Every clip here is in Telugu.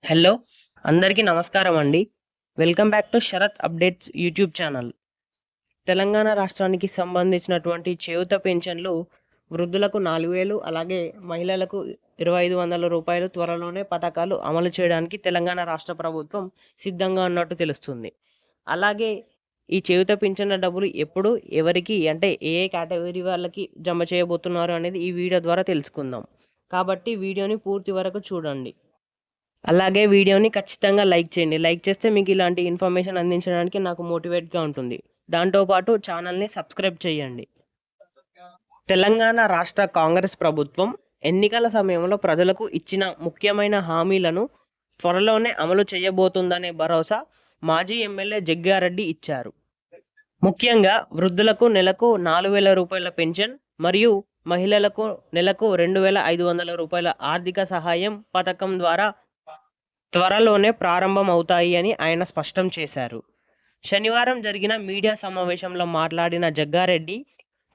హలో! అందరికీ నమస్కారం అండి. Welcome back to Sharath updates YouTube channel. Telangana రాష్ట్రానికి సంబంధించినటువంటి చేయూత పెన్షన్‌లు వృద్ధులకు 4,000 అలాగే మహిళలకు రూ. 2,500 త్వరలోనే పథకాలు అమలు చేయడానికి తెలంగాణ రాష్ట్ర ప్రభుత్వం సిద్ధంగా ఉన్నట్టు తెలుస్తుంది. అలాగే ఈ చేయూత పింఛన్ల డబ్బులు ఎప్పుడు, ఎవరికి అంటే ఏ ఏ కేటగిరీ వాళ్ళకి జమ చేయబోతున్నారు అనేది ఈ వీడియో ద్వారా తెలుసుకుందాం. కాబట్టి వీడియోని పూర్తి వరకు చూడండి. అలాగే వీడియోని ఖచ్చితంగా లైక్ చేయండి. లైక్ చేస్తే మీకు ఇలాంటి ఇన్ఫర్మేషన్ అందించడానికి నాకు మోటివేట్‌గా ఉంటుంది. దాంతో పాటు ఛానల్‌ని సబ్స్క్రైబ్ చేయండి. తెలంగాణ రాష్ట్ర కాంగ్రెస్ ప్రభుత్వం ఎన్నికల సమయంలో ప్రజలకు ఇచ్చిన ముఖ్యమైన హామీలను త్వరలోనే అమలు చేయబోతుందనే భరోసా మాజీ ఎమ్మెల్యే జగ్గారెడ్డి ఇచ్చారు. ముఖ్యంగా వృద్ధులకు నెలకు రూ. 4,000 పెన్షన్ మరియు మహిళలకు నెలకు రూ. 2,500 ఆర్థిక సహాయం పథకం ద్వారా త్వరలోనే ప్రారంభమవుతాయి అని ఆయన స్పష్టం చేశారు. శనివారం జరిగిన మీడియా సమావేశంలో మాట్లాడిన జగ్గారెడ్డి,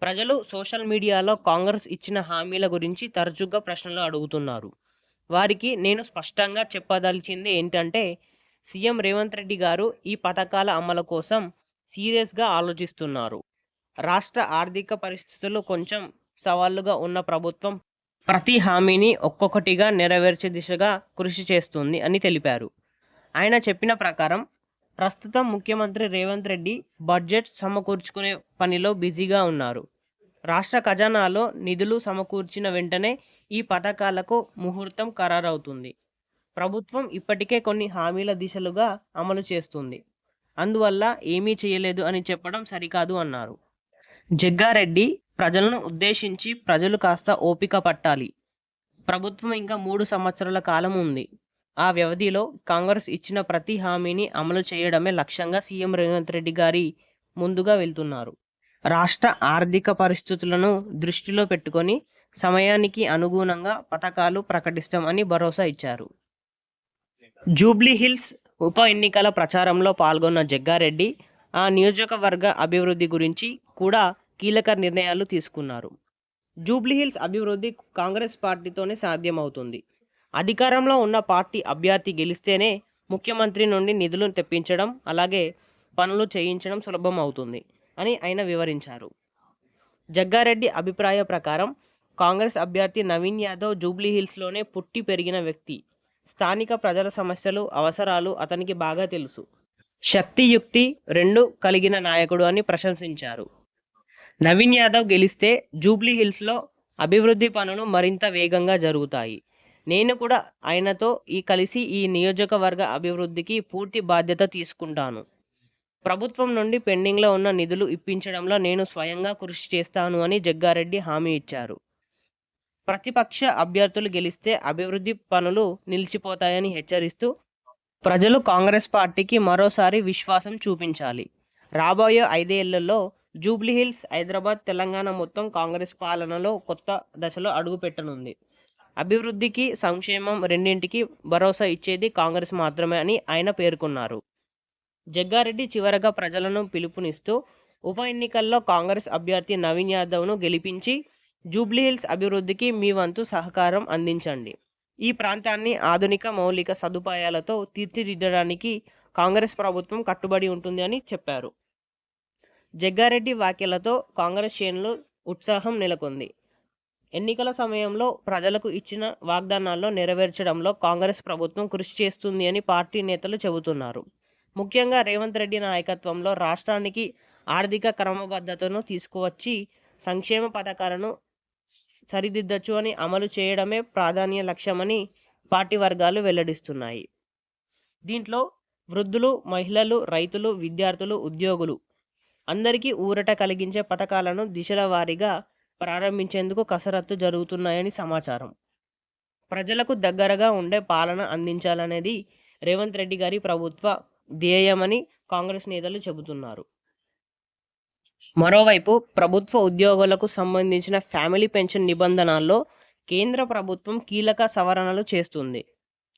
ప్రజలు సోషల్ మీడియాలో కాంగ్రెస్ ఇచ్చిన హామీల గురించి తరచుగా ప్రశ్నలు అడుగుతున్నారు. వారికి నేను స్పష్టంగా చెప్పదలిచింది ఏంటంటే, సీఎం రేవంత్ రెడ్డి గారు ఈ పథకాల అమలు కోసం సీరియస్‌గా ఆలోచిస్తున్నారు. రాష్ట్ర ఆర్థిక పరిస్థితులు కొంచెం సవాలుగా ఉన్న ప్రభుత్వం ప్రతి హామీని ఒక్కొక్కటిగా నెరవేర్చే దిశగా కృషి చేస్తుంది అని తెలిపారు. ఆయన చెప్పిన ప్రకారం ప్రస్తుతం ముఖ్యమంత్రి రేవంత్ రెడ్డి బడ్జెట్ సమకూర్చుకునే పనిలో బిజీగా ఉన్నారు. రాష్ట్ర ఖజానాలో నిధులు సమకూర్చిన వెంటనే ఈ పథకాలకు ముహూర్తం ఖరారవుతుంది. ప్రభుత్వం ఇప్పటికే కొన్ని హామీల దిశలుగా అమలు చేస్తుంది. అందువల్ల ఏమీ చేయలేదు అని చెప్పడం సరికాదు అన్నారు. జగ్గారెడ్డి ప్రజలను ఉద్దేశించి ప్రజలు కాస్త ఓపిక పట్టాలి. ప్రభుత్వం ఇంకా 3 సంవత్సరాల కాలం ఉంది. ఆ వ్యవధిలో కాంగ్రెస్ ఇచ్చిన ప్రతి హామీని అమలు చేయడమే లక్ష్యంగా సీఎం రేవంత్ రెడ్డి గారి ముందుగా వెళ్తున్నారు. రాష్ట్ర ఆర్థిక పరిస్థితులను దృష్టిలో పెట్టుకొని సమయానికి అనుగుణంగా పథకాలు ప్రకటిస్తాం అని భరోసా ఇచ్చారు. జూబ్లీహిల్స్ ఉప ఎన్నికల ప్రచారంలో పాల్గొన్న జగ్గారెడ్డి ఆ నియోజకవర్గ అభివృద్ధి గురించి కూడా కీలక నిర్ణయాలు తీసుకున్నారు. జూబ్లీహిల్స్ అభివృద్ధి కాంగ్రెస్ పార్టీతోనే సాధ్యమవుతుంది. అధికారంలో ఉన్న పార్టీ అభ్యర్థి గెలిస్తేనే ముఖ్యమంత్రి నుండి నిధులు తెప్పించడం, అలాగే పనులు చేయించడం సులభం అవుతుంది అని ఆయన వివరించారు. జగ్గారెడ్డి అభిప్రాయ ప్రకారం కాంగ్రెస్ అభ్యర్థి నవీన్ యాదవ్ జూబ్లీహిల్స్లోనే పుట్టి పెరిగిన వ్యక్తి. స్థానిక ప్రజల సమస్యలు, అవసరాలు అతనికి బాగా తెలుసు. శక్తి, యుక్తి రెండూ కలిగిన నాయకుడు అని ప్రశంసించారు. నవీన్ యాదవ్ గెలిస్తే జూబ్లీహిల్స్లో అభివృద్ధి పనులు మరింత వేగంగా జరుగుతాయి. నేను కూడా ఆయనతో కలిసి ఈ నియోజకవర్గ అభివృద్ధికి పూర్తి బాధ్యత తీసుకుంటాను. ప్రభుత్వం నుండి పెండింగ్లో ఉన్న నిధులు ఇప్పించడంలో నేను స్వయంగా కృషి చేస్తాను అని జగ్గారెడ్డి హామీ ఇచ్చారు. ప్రతిపక్ష అభ్యర్థులు గెలిస్తే అభివృద్ధి పనులు నిలిచిపోతాయని హెచ్చరిస్తూ, ప్రజలు కాంగ్రెస్ పార్టీకి మరోసారి విశ్వాసం చూపించాలి. రాబోయే 5 ఏళ్లలో జూబ్లీహిల్స్, హైదరాబాద్, తెలంగాణ మొత్తం కాంగ్రెస్ పాలనలో కొత్త దశలో అడుగుపెట్టనుంది. అభివృద్ధికి, సంక్షేమం రెండింటికి భరోసా ఇచ్చేది కాంగ్రెస్ మాత్రమే అని ఆయన పేర్కొన్నారు. జగ్గారెడ్డి చివరగా ప్రజలను పిలుపునిస్తూ ఉప ఎన్నికల్లో కాంగ్రెస్ అభ్యర్థి నవీన్ యాదవ్ను గెలిపించి జూబ్లీహిల్స్ అభివృద్ధికి మీ వంతు సహకారం అందించండి. ఈ ప్రాంతాన్ని ఆధునిక మౌలిక సదుపాయాలతో తీర్చిదిద్దడానికి కాంగ్రెస్ ప్రభుత్వం కట్టుబడి ఉంటుంది అని చెప్పారు. జగ్గారెడ్డి వ్యాఖ్యలతో కాంగ్రెస్ శ్రేణులు ఉత్సాహం నెలకొంది. ఎన్నికల సమయంలో ప్రజలకు ఇచ్చిన వాగ్దానాల్లో నెరవేర్చడంలో కాంగ్రెస్ ప్రభుత్వం కృషి చేస్తుంది అని పార్టీ నేతలు చెబుతున్నారు. ముఖ్యంగా రేవంత్ రెడ్డి నాయకత్వంలో రాష్ట్రానికి ఆర్థిక క్రమబద్ధతను తీసుకువచ్చి సంక్షేమ పథకాలను సరిదిద్దచ్చు అని అమలు చేయడమే ప్రాధాన్య లక్ష్యమని పార్టీ వర్గాలు వెల్లడిస్తున్నాయి. దీంట్లో వృద్ధులు, మహిళలు, రైతులు, విద్యార్థులు, ఉద్యోగులు అందరికీ ఊరట కలిగించే పథకాలను దిశల వారీగా ప్రారంభించేందుకు కసరత్తు జరుగుతున్నాయని సమాచారం. ప్రజలకు దగ్గరగా ఉండే పాలన అందించాలనేది రేవంత్ రెడ్డి గారి ప్రభుత్వ ధ్యేయమని కాంగ్రెస్ నేతలు చెబుతున్నారు. మరోవైపు ప్రభుత్వ ఉద్యోగులకు సంబంధించిన ఫ్యామిలీ పెన్షన్ నిబంధనల్లో కేంద్ర ప్రభుత్వం కీలక సవరణలు చేస్తుంది.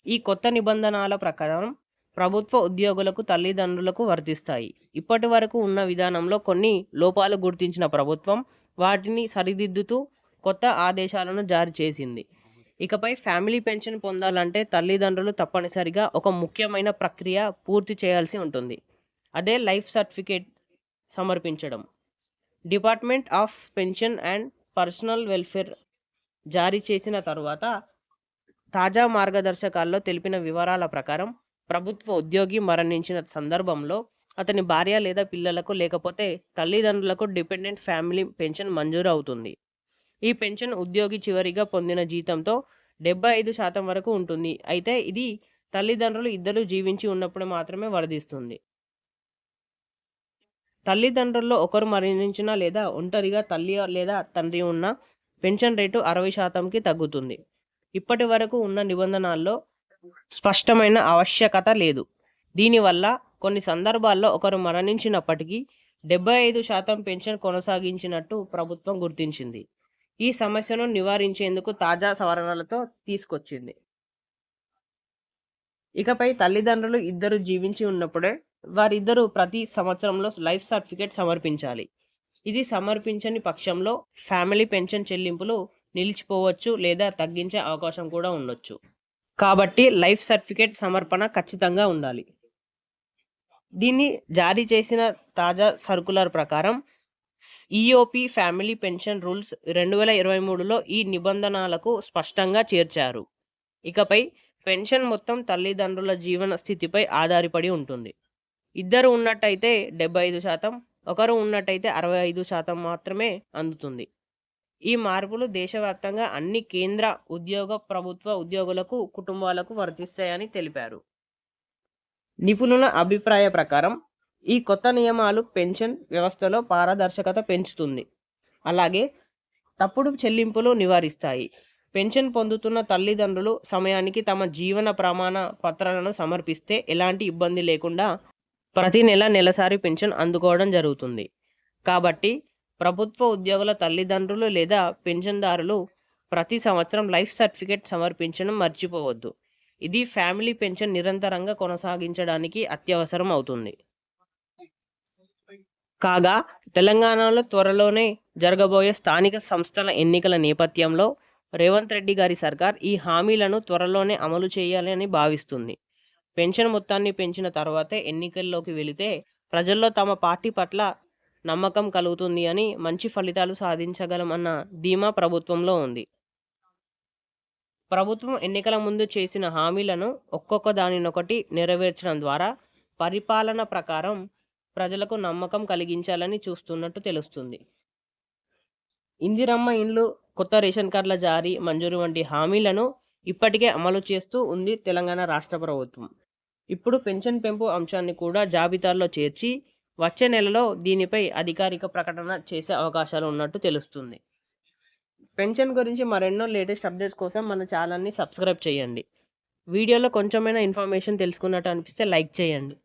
ఈ కొత్త నిబంధనల ప్రకారం ప్రభుత్వ ఉద్యోగులకు తల్లిదండ్రులకు వర్తిస్తాయి. ఇప్పటి వరకు ఉన్న విధానంలో కొన్ని లోపాలు గుర్తించిన ప్రభుత్వం వాటిని సరిదిద్దుతూ కొత్త ఆదేశాలను జారీ చేసింది. ఇకపై ఫ్యామిలీ పెన్షన్ పొందాలంటే తల్లిదండ్రులు తప్పనిసరిగా ఒక ముఖ్యమైన ప్రక్రియ పూర్తి చేయాల్సి ఉంటుంది. అదే లైఫ్ సర్టిఫికేట్ సమర్పించడం. Department of pension and personal welfare జారీ చేసిన తరువాత తాజా మార్గదర్శకాల్లో తెలిపిన వివరాల ప్రకారం ప్రభుత్వ ఉద్యోగి మరణించిన సందర్భంలో అతని భార్య లేదా పిల్లలకు లేకపోతే తల్లిదండ్రులకు డిపెండెంట్ ఫ్యామిలీ పెన్షన్ మంజూరు అవుతుంది. ఈ పెన్షన్ ఉద్యోగి చివరిగా పొందిన జీతంతో 75% వరకు ఉంటుంది. అయితే ఇది తల్లిదండ్రులు ఇద్దరు జీవించి ఉన్నప్పుడు మాత్రమే వర్తిస్తుంది. తల్లిదండ్రుల్లో ఒకరు మరణించినా లేదా ఒంటరిగా తల్లి లేదా తండ్రి ఉన్న పెన్షన్ రేటు 60%కి తగ్గుతుంది. ఇప్పటి వరకు ఉన్న నిబంధనల్లో స్పష్టమైన ఆవశ్యకత లేదు. దీనివల్ల కొన్ని సందర్భాల్లో ఒకరు మరణించినప్పటికీ 75% పెన్షన్ కొనసాగించినట్టు ప్రభుత్వం గుర్తించింది. ఈ సమస్యను నివారించేందుకు తాజా సవరణలతో తీసుకొచ్చింది. ఇకపై తల్లిదండ్రులు ఇద్దరు జీవించి ఉన్నప్పుడే వారిద్దరూ ప్రతి సంవత్సరంలో లైఫ్ సర్టిఫికేట్ సమర్పించాలి. ఇది సమర్పించని పక్షంలో ఫ్యామిలీ పెన్షన్ చెల్లింపులు నిలిచిపోవచ్చు లేదా తగ్గించే అవకాశం కూడా ఉండొచ్చు. కాబట్టి లైఫ్ సర్టిఫికేట్ సమర్పణ ఖచ్చితంగా ఉండాలి. దీన్ని జారీ చేసిన తాజా సర్కులర్ ప్రకారం ఈఓపి ఫ్యామిలీ పెన్షన్ రూల్స్ 2023లో ఈ నిబంధనలకు స్పష్టంగా చేర్చారు. ఇకపై పెన్షన్ మొత్తం తల్లిదండ్రుల జీవన స్థితిపై ఆధారపడి ఉంటుంది. ఇద్దరు ఉన్నట్టయితే 75%, ఒకరు ఉన్నట్టయితే 65% మాత్రమే అందుతుంది. ఈ మార్పులు దేశవ్యాప్తంగా అన్ని కేంద్ర ప్రభుత్వ ఉద్యోగులకు కుటుంబాలకు వర్తిస్తాయని తెలిపారు. నిపుణుల అభిప్రాయ ప్రకారం ఈ కొత్త నియమాలు పెన్షన్ వ్యవస్థలో పారదర్శకత పెంచుతుంది. అలాగే తప్పుడు చెల్లింపులు నివారిస్తాయి. పెన్షన్ పొందుతున్న తల్లిదండ్రులు సమయానికి తమ జీవన ప్రమాణ పత్రాలను సమర్పిస్తే ఎలాంటి ఇబ్బంది లేకుండా ప్రతి నెల నెలసరి పెన్షన్ అందుకోవడం జరుగుతుంది. కాబట్టి ప్రభుత్వ ఉద్యోగుల తల్లిదండ్రులు లేదా పెన్షన్దారులు ప్రతి సంవత్సరం లైఫ్ సర్టిఫికేట్ సమర్పించడం మర్చిపోవద్దు. ఇది ఫ్యామిలీ పెన్షన్ నిరంతరంగా కొనసాగించడానికి అత్యవసరం అవుతుంది. కాగా తెలంగాణలో త్వరలోనే జరగబోయే స్థానిక సంస్థల ఎన్నికల నేపథ్యంలో రేవంత్ రెడ్డి గారి సర్కార్ ఈ హామీలను త్వరలోనే అమలు చేయాలని భావిస్తుంది. పెన్షన్ మొత్తాన్ని పెంచిన తర్వాతే ఎన్నికల్లోకి వెళితే ప్రజల్లో తమ పార్టీ పట్ల నమ్మకం కలుగుతుంది అని, మంచి ఫలితాలు సాధించగలమన్న ధీమా ప్రభుత్వంలో ఉంది. ప్రభుత్వం ఎన్నికల ముందు చేసిన హామీలను ఒక్కొక్క దానినొకటి నెరవేర్చడం ద్వారా పరిపాలన ప్రకారం ప్రజలకు నమ్మకం కలిగించాలని చూస్తున్నట్టు తెలుస్తుంది. ఇందిరమ్మ ఇండ్లు, కొత్త రేషన్ కార్డుల జారీ, మంజూరు వంటి హామీలను ఇప్పటికే అమలు చేస్తూ ఉంది తెలంగాణ రాష్ట్ర ప్రభుత్వం. ఇప్పుడు పెన్షన్ పెంపు అంశాన్ని కూడా జాబితాలో చేర్చి వచ్చే నెలలో దీనిపై అధికారిక ప్రకటన చేసే అవకాశాలు ఉన్నట్టు తెలుస్తుంది. పెన్షన్ గురించి మరెన్నో లేటెస్ట్ అప్డేట్స్ కోసం మన ఛానల్ని సబ్స్క్రైబ్ చేయండి. వీడియోలో కొంచెమైనా ఇన్ఫర్మేషన్ తెలుసుకున్నట్టు అనిపిస్తే లైక్ చేయండి.